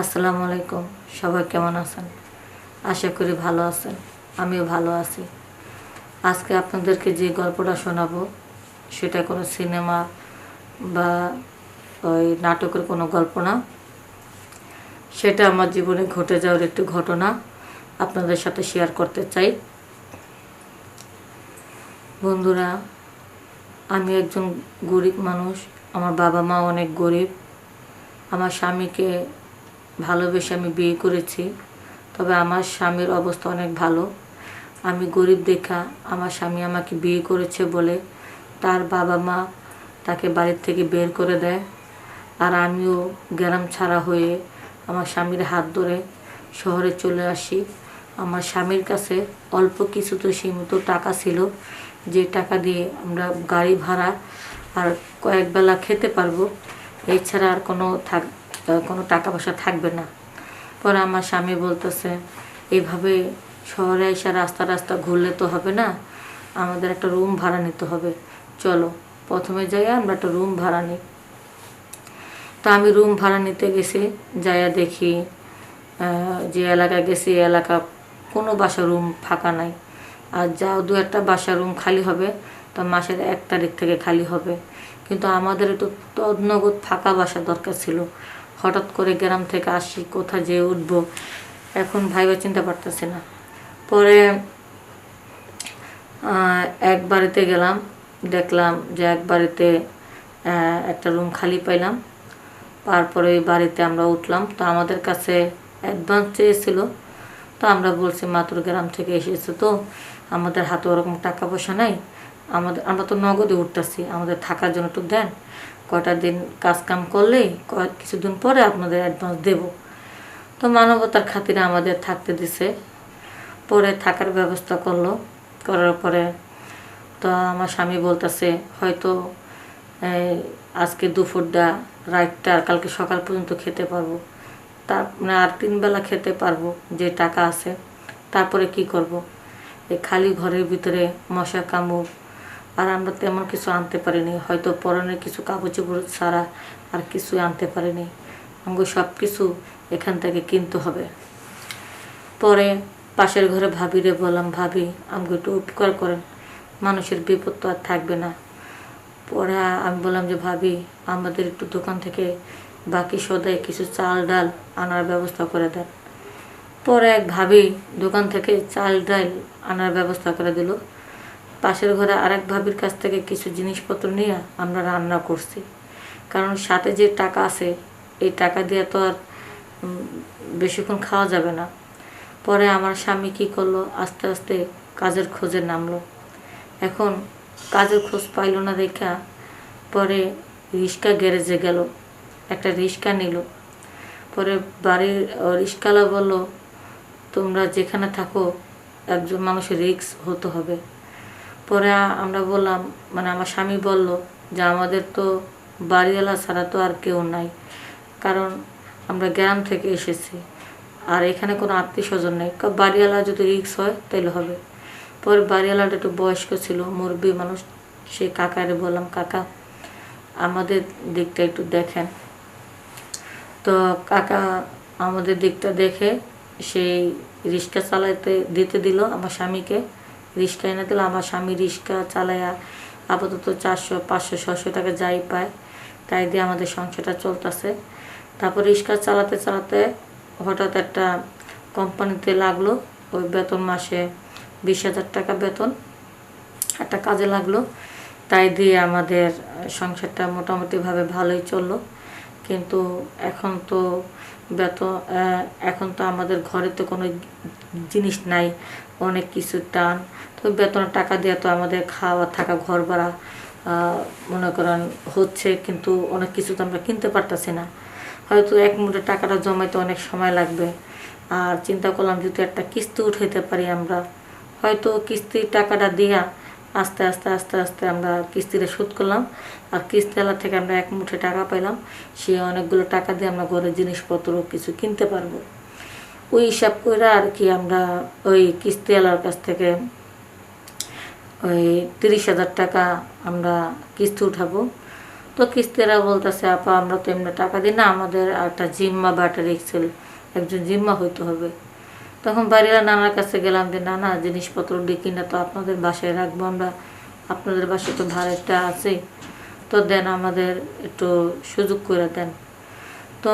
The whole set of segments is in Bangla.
আসসালামু আলাইকুম। সবাই কেমন আছেন? আশা করি ভালো আছেন। আমিও ভালো আছি। আজকে আপনাদেরকে যে গল্পটা শোনাবো সেটা কোনো সিনেমা বা ওই নাটকের কোনো গল্প না। সেটা আমার জীবনে ঘটে যাওয়ার একটি ঘটনা আপনাদের সাথে শেয়ার করতে চাই। বন্ধুরা, আমি একজন গরিব মানুষ। আমার বাবা মা অনেক গরিব। আমার স্বামীকে ভালোবেসে আমি বিয়ে করেছি, তবে আমার স্বামীর অবস্থা অনেক ভালো। আমি গরিব দেখা আমার স্বামী আমাকে বিয়ে করেছে বলে তার বাবা মা তাকে বাড়ির থেকে বের করে দেয়। আর আমিও গ্রাম ছাড়া হয়ে আমার স্বামীর হাত ধরে শহরে চলে আসি। আমার স্বামীর কাছে অল্প কিছু তো সীমিত টাকা ছিল, যে টাকা দিয়ে আমরা গাড়ি ভাড়া আর কয়েক বেলা খেতে পারবো, এছাড়া আর কোনো টাকা পয়সা থাকবে না। পরে আমার স্বামী বলতেছে, এইভাবে শহরে এসে রাস্তা রাস্তা ঘুরলে তো হবে না, আমাদের একটা রুম ভাড়া নিতে হবে। চলো প্রথমে যাই আমরা একটা রুম ভাড়া নিই। তো আমি রুম ভাড়া নিতে গেছি। যাইয়া দেখি যে এলাকায় গেছি এলাকা কোনো বাসা রুম ফাঁকা নাই। আর যাও দু একটা বাসা রুম খালি হবে তো মাসের 1 তারিখ থেকে খালি হবে। কিন্তু আমাদের একটু তদনগদ ফাঁকা বাসা দরকার ছিল। হঠাৎ করে গ্রাম থেকে আসি, কোথায় যেয়ে উঠবো এখন ভাইবা চিনতে পারতেছি না। পরে এক বাড়িতে গেলাম, দেখলাম যে এক বাড়িতে একটা রুম খালি পাইলাম। তারপরে ওই বাড়িতে আমরা উঠলাম। তো আমাদের কাছে অ্যাডভান্স চেয়েছিল। তো আমরা বলছি মাত্র গ্রাম থেকে এসেছে, তো আমাদের হাতে ওরকম টাকা পয়সা নাই, আমরা তো নগদে উঠতেছি, আমাদের থাকার জন্য একটু দেন, কয়টা দিন কাজ কাম করলেই কিছুদিন পরে আপনাদের অ্যাডভান্স দেব। তো মানবতার খাতিরে আমাদের থাকতে দিছে। পরে থাকার ব্যবস্থা করলো। করার পরে তো আমার স্বামী বলতেছে, হয়তো আজকে দুপুরটা রাতটা আর কালকে সকাল পর্যন্ত খেতে পারবো, তার মানে আর 3 বেলা খেতে পারবো যে টাকা আছে। তারপরে কি করব? এই খালি ঘরের ভিতরে মশা কামড়, আর আমরা তেমন কিছু আনতে পারিনি, হয়তো পরনের কিছু কাপড় চোপড় ছাড়া আর কিছুই আনতে পারিনি। আমাকে সব কিছু এখান থেকে কিনতে হবে। পরে পাশের ঘরে ভাবিরে বললাম, ভাবি আমাকে একটু উপকার করেন, মানুষের বিপদ তো আর থাকবে না। পরে আমি বললাম যে ভাবি, আমাদের একটু দোকান থেকে বাকি সদাই কিছু চাল ডাল আনার ব্যবস্থা করে দেন। পরে এক ভাবি দোকান থেকে চাল ডাল আনার ব্যবস্থা করে দিল। পাশের ঘরে আরেক ভাবির কাছ থেকে কিছু জিনিসপত্র নিয়ে আমরা রান্না করছি, কারণ সাথে যে টাকা আছে এই টাকা দিয়ে তো আর বেশিক্ষণ খাওয়া যাবে না। পরে আমার স্বামী কী করলো, আস্তে আস্তে কাজের খোঁজে নামলো। এখন কাজের খোঁজ পাইল না দেখা পরে রিক্সা গ্যারেজে গেল, একটা রিক্সা নিল। পরে বাড়ির রিক্সাওয়ালা বলল, তোমরা যেখানে থাকো একজন মানুষের রিস্ক হতে হবে। পরে আমরা বললাম, মানে আমার স্বামী বলল যে আমাদের তো বাড়িওয়ালা ছাড়া তো আর কেউ নাই, কারণ আমরা গ্রাম থেকে এসেছি আর এখানে কোনো আত্মীয় স্বজন নেই, বাড়িওয়ালা যদি রিস্ক হয় তাহলে হবে। পরে বাড়িওয়ালাটা একটু বয়স্ক ছিল, মুরব্বী মানুষ, সেই কাকারে বললাম, কাকা আমাদের দিকটা একটু দেখেন। তো কাকা আমাদের দিকটা দেখে সেই রিক্সা চালাতে দিতে দিল আমার স্বামীকে, রিক্সা এনে দিল। আমার স্বামী রিক্সা চালায়া আপাতত 400 500 600 টাকা যাই পায়, তাই দিয়ে আমাদের সংসারটা চলতেছে। তারপর রিক্সা চালাতে চালাতে হঠাৎ একটা কোম্পানিতে লাগলো, ওই বেতন মাসে 20,000 টাকা বেতন, একটা কাজে লাগলো। তাই দিয়ে আমাদের সংসারটা মোটামুটিভাবে ভালোই চললো। কিন্তু এখন তো এখন তো আমাদের ঘরে তো কোনো জিনিস নাই, অনেক কিছু টান। তো বেতনের টাকা দিয়ে তো আমাদের খাওয়া থাকা ঘর ভাড়া মনে করেন হচ্ছে, কিন্তু অনেক কিছু তো আমরা কিনতে পারতেছি না। হয়তো এক মুঠে টাকাটা জমাইতে অনেক সময় লাগবে। আর চিন্তা করলাম যদি একটা কিস্তি উঠাইতে পারি আমরা, হয়তো কিস্তির টাকাটা দিয়া আস্তে আস্তে আস্তে আস্তে আমরা কিস্তিটা শোধ করলাম। আর কিস্তিওয়ালা থেকে আমরা এক মুঠে টাকা পাইলাম, সে অনেকগুলো টাকা দিয়ে আমরা ঘরের জিনিসপত্র কিছু কিনতে পারবো। ওই হিসাব করে আর কি আমরা ওই কিস্তিওয়ালার কাছ থেকে ওই 30,000 টাকা আমরা কিস্তি উঠাবো। তো কিস্তিরা বলতেছে আপা আমরা তো এমনি টাকা দিই না, আমাদের একটা জিম্মা বা একটা রিক্সেল একজন জিম্মা হইতে হবে। তখন বাড়িরা নানার কাছে গেলাম যে নানা জিনিসপত্র দিয়ে কিনা তো আপনাদের বাসায় রাখবো আমরা, আপনাদের বাসায় তো ভাড়াটা আছে, তো দেন আমাদের একটু সুযোগ করে দেন। তো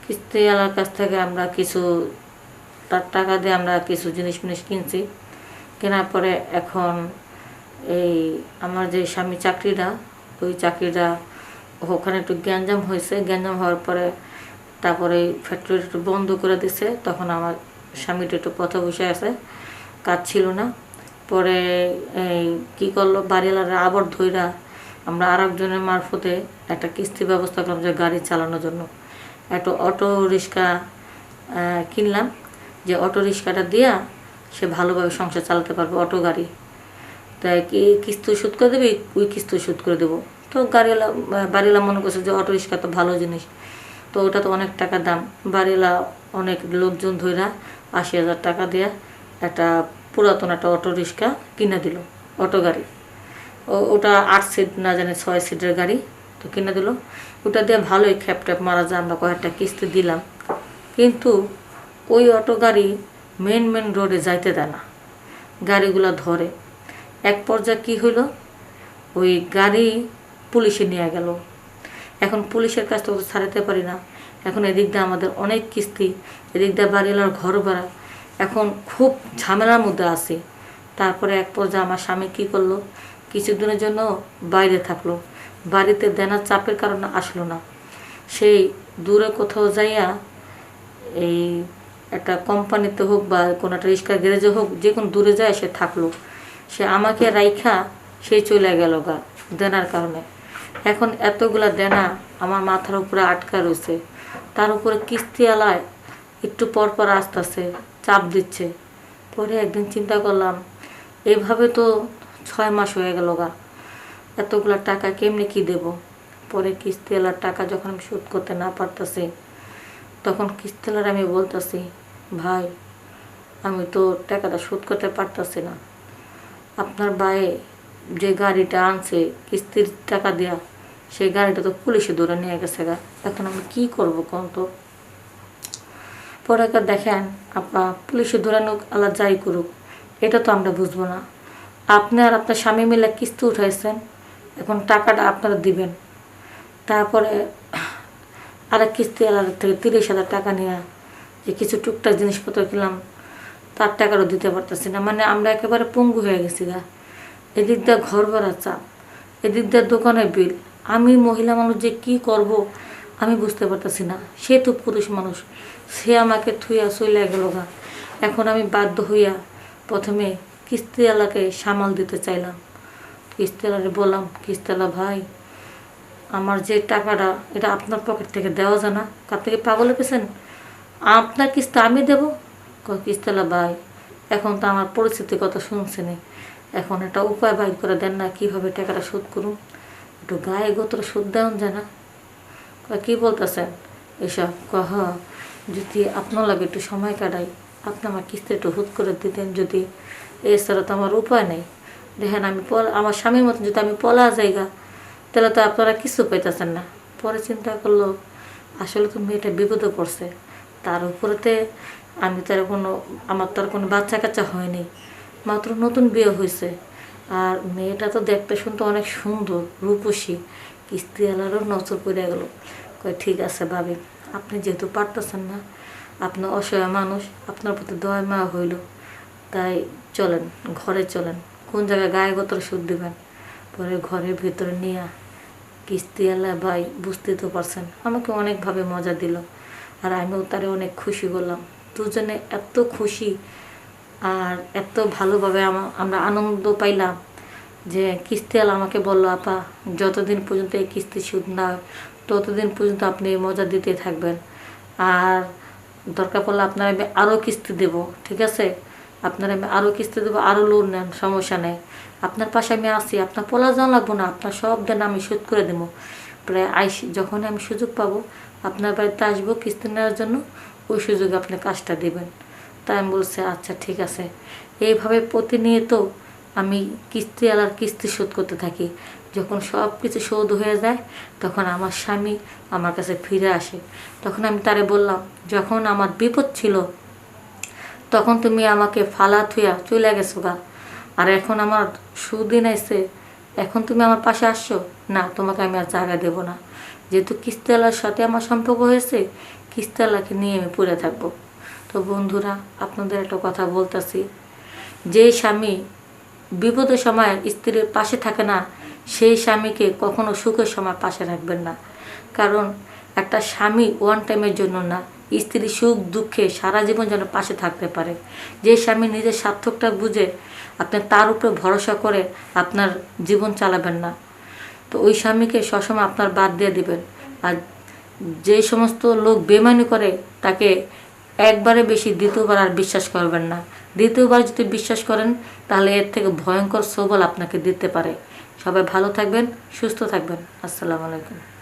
কিস্তিওয়ালার কাছ থেকে আমরা কিছু তার টাকা দিয়ে আমরা কিছু জিনিস কিনছি। কেনার পরে এখন এই আমার যে স্বামী চাকরিটা, ওই চাকরিটা ওখানে একটু গ্যাঞ্জাম হয়েছে, গ্যাঞ্জাম হওয়ার পরে তারপরে ফ্যাক্টরি একটু বন্ধ করে দিছে। তখন আমার স্বামীটা একটু পথে বসে আছে, কাজ ছিল না। পরে এই কী করলো, বাড়িওয়ালারা আবার ধইরা আমরা আর একজনের মারফতে একটা কিস্তি ব্যবস্থা করলাম যে গাড়ি চালানোর জন্য একটা অটো রিক্সা কিনলাম, যে অটো রিক্সাটা দিয়া সে ভালোভাবে সংসার চালাতে পারবে, অটো গাড়ি। তাই কি কিস্তি শোধ করে দেবে, ওই কিস্তি শোধ করে দেবো। তো গাড়িওয়ালা বাড়িওয়ালা মনে করছে যে অটো রিক্সা তো ভালো জিনিস, তো ওটা তো অনেক টাকা দাম। বাড়িওয়ালা অনেক লোকজন ধইরা 80,000 টাকা দেয়া একটা পুরাতন একটা অটো রিক্সা কিনে দিল, অটো গাড়ি। ওটা 8 সিট না জানি 6 সিটের গাড়ি, তো কিনে দিল। ওটা দিয়ে ভালোই খ্যাপ ট্যাপ মারা যায়, আমরা কয়েকটা কিস্তি দিলাম। কিন্তু ওই অটো গাড়ি মেন রোডে যাইতে দেয় না, গাড়িগুলো ধরে। এক পর্যায়ে কী হইল, ওই গাড়ি পুলিশে নিয়ে গেল। এখন পুলিশের কাছ থেকে ছাড়াতে পারি না। এখন এদিক দিয়ে আমাদের অনেক কিস্তি, এদিক দিয়ে বাড়িওয়ালার ঘর ভাড়া, এখন খুব ঝামেলার মধ্যে আছি। তারপরে এক পর্যায়ে আমার স্বামী কী করলো, কিছুদিনের জন্য বাইরে থাকলো, বাড়িতে দেনার চাপের কারণে আসলো না। সেই দূরে কোথাও যাইয়া এই একটা কোম্পানিতে হোক বা কোনো একটা রিক্সা গ্যারেজে হোক, যে কোনো দূরে যায় সে থাকলো। সে আমাকে রাইখা সে চলে গেল গা দেনার কারণে। এখন এতগুলা দেনা আমার মাথার উপরে আটকা রয়েছে, তার উপরে কিস্তিওয়ালায় একটু পর পর আসতেছে, চাপ দিচ্ছে। পরে একদিন চিন্তা করলাম এইভাবে তো 6 মাস হয়ে গেল গা, এতগুলা টাকা কেমনি কি দেব। পরে কিস্তিওয়ালার টাকা যখন আমি শোধ করতে না পারতেছি, তখন কিস্তিওয়ালার আমি বলতেছি ভাই আমি তো টাকাটা শোধ করতে পারতেছি না, আপনার ভাই যে গাড়িটা আনছে কিস্তির টাকা দেয়া, সেই গাড়িটা তো পুলিশে ধরে নিয়ে গেছে গা, এখন আমি কী করবো কোন তো। পরে দেখেন আপা পুলিশে ধরে নোক আল্লাহ যাই করুক, এটা তো আমরা বুঝবো না। আপনি আর আপনার স্বামী মিলে কিস্তি উঠাইছেন, এখন টাকাটা আপনারা দিবেন। তারপরে আরেক কিস্তিওয়ালার থেকে 30,000 টাকা নিয়ে যে কিছু টুকটাক জিনিসপত্র কিনলাম, তার টাকারও দিতে পারতেছি না। মানে আমরা একেবারে পঙ্গু হয়ে গেছি গা। এদিক দিয়ে ঘর ভাড়া চাপ, এদিক দিয়ে দোকানের বিল, আমি মহিলা মানুষ যে কি করব আমি বুঝতে পারতেছি না। সে তো পুরুষ মানুষ, সে আমাকে থুইয়া চলে গেল গা। এখন আমি বাধ্য হইয়া প্রথমে কিস্তিওয়ালাকে সামাল দিতে চাইলাম। কিস্তিওয়ালারে বললাম কিস্তিওয়ালা ভাই আমার যে টাকাটা এটা আপনার পকেট থেকে দেওয়া যায় না, আপনি কি পাগলে পেয়েছেন, আপনার কিস্তি আমি দেবো। কিস্তিওয়ালা ভাই এখন তো আমার পরিস্থিতির কথা শুনছেনি, এখন একটা উপায় বাইর করে দেন না, কীভাবে টাকাটা শোধ করুন, একটু গায়ে গোত্র শোধ দেওয়া যায় না। কী বলতেছেন এসব, যদি আপনার লাগে একটু সময় কাটাই, আপনি আমার কিস্তি একটু হুট করে দিতেন যদি, এছাড়া তো আমার উপায় নেই। দেখেন আমি আমার স্বামীর মতন যদি আমি পলা জায়গা, তাহলে তো আপনারা কিছু পাইতেছেন না। পরে চিন্তা করলো আসলে তো মেয়েটা বিপদে পড়ছে, তার উপরেতে আমি তার আমার তার কোনো বাচ্চা কাচ্চা হয়নি, মাত্র নতুন বিয়ে হয়েছে। আর মেয়েটা তো দেখতে শুনতে অনেক সুন্দর রূপসী, কিস্তিওয়ালারও নজর পড়ে গেল। ঠিক আছে ভাবি, আপনি যেহেতু পারতেছেন না, আপনার অসহায় মানুষ, আপনার প্রতি দয়া মায়া হইল, তাই চলেন ঘরে চলেন, কোন জায়গায় গায়ে গোত্র সুদ দেবেন। পরে ঘরের ভিতরে নিয়ে কিস্তিওয়ালা ভাই বুঝতে তো পারছেন আমাকে অনেকভাবে মজা দিল, আর আমিও তারে অনেক খুশি করলাম। দুজনে এত খুশি আর এত ভালোভাবে আমরা আনন্দ পাইলাম যে কিস্তিওয়ালা আমাকে বললো আপা যতদিন পর্যন্ত এই কিস্তি সুদ না ততদিন পর্যন্ত আপনি মজা দিতে থাকবেন, আর দরকার পড়লে আপনার আমি আরও কিস্তি দেবো, ঠিক আছে, আপনার আমি আরও কিস্তি দেবো, আরও লোন নেন, সমস্যা নেই, আপনার পাশে আমি আসি, আপনার পলা যাওয়া লাগবো না, আপনার সব দেন আমি শোধ করে দেবো। প্রায় যখন আমি সুযোগ পাবো আপনার বাড়িতে আসবো কিস্তি নেওয়ার জন্য, ওই সুযোগে আপনি কাজটা দেবেন। তাই আমি বলছি আচ্ছা ঠিক আছে। এইভাবে প্রতিনিয়ত আমি কিস্তিওয়ালার কিস্তি শোধ করতে থাকি। যখন সব কিছু শোধ হয়ে যায় তখন আমার স্বামী আমার কাছে ফিরে আসে। তখন আমি তারে বললাম, যখন আমার বিপদ ছিল তখন তুমি আমাকে ফালা থুয়া চলে গেছো গা, আর এখন আমার সুদিন আইছে, এখন তুমি আমার পাশে আসছো না, তোমাকে আমি আর জায়গা দেবো না। যেহেতু কিস্তিওয়ালার সাথে আমার সম্পর্ক হয়েছে, কিস্তিওয়ালাকে নিয়ে আমি পড়ে থাকবো। তো বন্ধুরা, আপনাদের একটা কথা বলতেছি, যে স্বামী বিপদের সময় স্ত্রীর পাশে থাকে না, সেই স্বামীকে কখনো সুখের সময় পাশে রাখবেন না। কারণ একটা স্বামী ওয়ান টাইমের জন্য না, স্ত্রী সুখ দুঃখে সারা জীবন যেন পাশে থাকতে পারে। যে স্বামী নিজের সার্থকটা বুঝে আপনি তার উপরে ভরসা করে আপনার জীবন চালাবেন না, তো ওই স্বামীকে সবসময় আপনার বাদ দিয়ে দিবেন। আর যে সমস্ত লোক বেমানি করে তাকে একবারে বেশি দ্বিতীয়বার আর বিশ্বাস করবেন না। দ্বিতীয়বার যদি বিশ্বাস করেন তাহলে এর থেকে ভয়ঙ্কর সবল আপনাকে দিতে পারে। সবাই ভালো থাকবেন, সুস্থ থাকবেন। আসসালামু আলাইকুম।